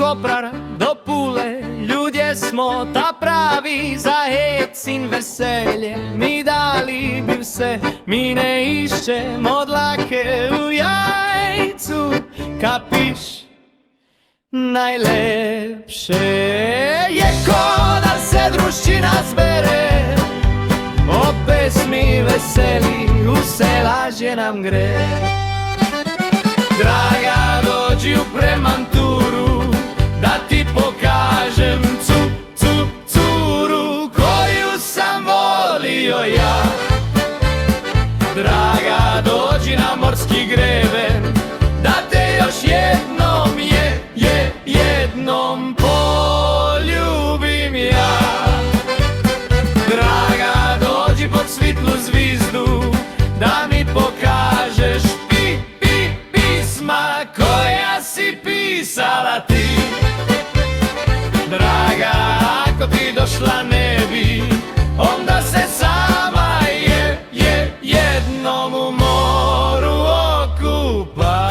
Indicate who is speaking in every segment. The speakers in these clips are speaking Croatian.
Speaker 1: Kopra do Pule, ljudje smo ta pravi, za hec in veselje mi dali bi vse. Mi ne iščemo dlake v jajcu, kapiš? Najlepše je, ko da se druščina zbere, o pesmi veseli vse lažje nam gre. Draga, dođi u Premanturu, da ti pokažem curu koju sam volio ja. Draga, dođi na morski greven, da te još jednom jednom poljubim ja. Draga, dođi pod svitlu zvizdu, da mi pokažeš pisma koja si pisala ti. Draga, ako ti došla ne bi, onda se sama jednom u moru okupa.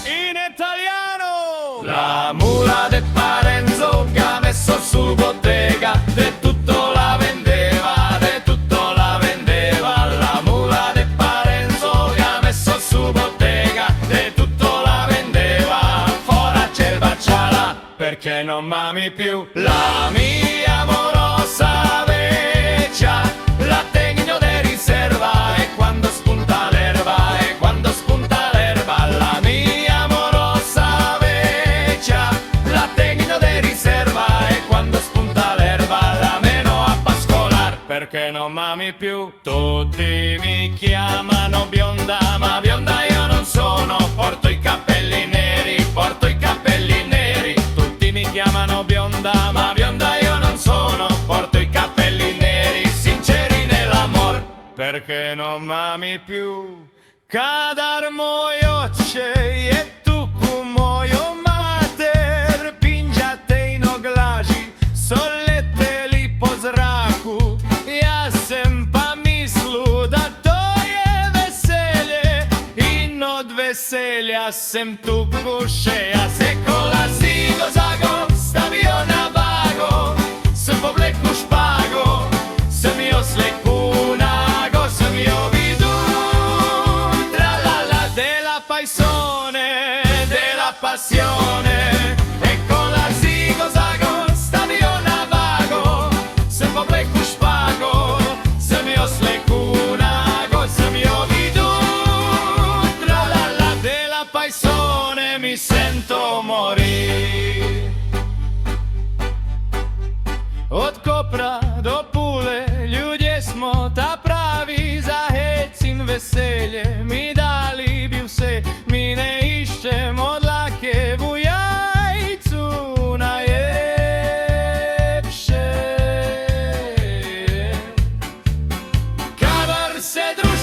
Speaker 1: In italiano! La mula de Parenzo che ha messo su bottega, de tutto la vendeva, de tutto la vendeva. La mula de Parenzo che ha messo su bottega, de tutto la vendeva. Fora c'è il bacciala, perché non m'ami più. La mia amorosa vecchia, la tengo de riserva, e quando spunta l'erba, e quando spunta l'erba. La mia amorosa vecchia, la tengo de riserva, e quando spunta l'erba la meno a pascolar, perché non m'ami più. Tutti mi chiamano bionda, ma bionda io non sono. Porto i capelli neri, porto i capelli neri. Tutti mi chiamano bionda, ma bionda io non sono. Porto i capelli neri, sinceri nell'amor, perché non m'ami più. Kadar moj oče je tuku moju mater, pinđatejno glaži so leteli po zraku. Ja sem pa mislu da to je veselje, in od veselja sem tuku še. Ja se kola zigo zago stavio na vago, sem povleku špago, sem jo sleku nago, sem jo vidu. Tralala della paisone, della passione, e con la zigo zago stavio na vago, sem povleku špago, sem jo sleku nago, sem jo vidu. Tralala della paisone, mi sento morir. Od Kopra do Pule, ljudje smo ta pravi, za hec in veselje mi dali bi vse. Mi ne iščemo dlake v jajcu, najlepše. Kadar se druži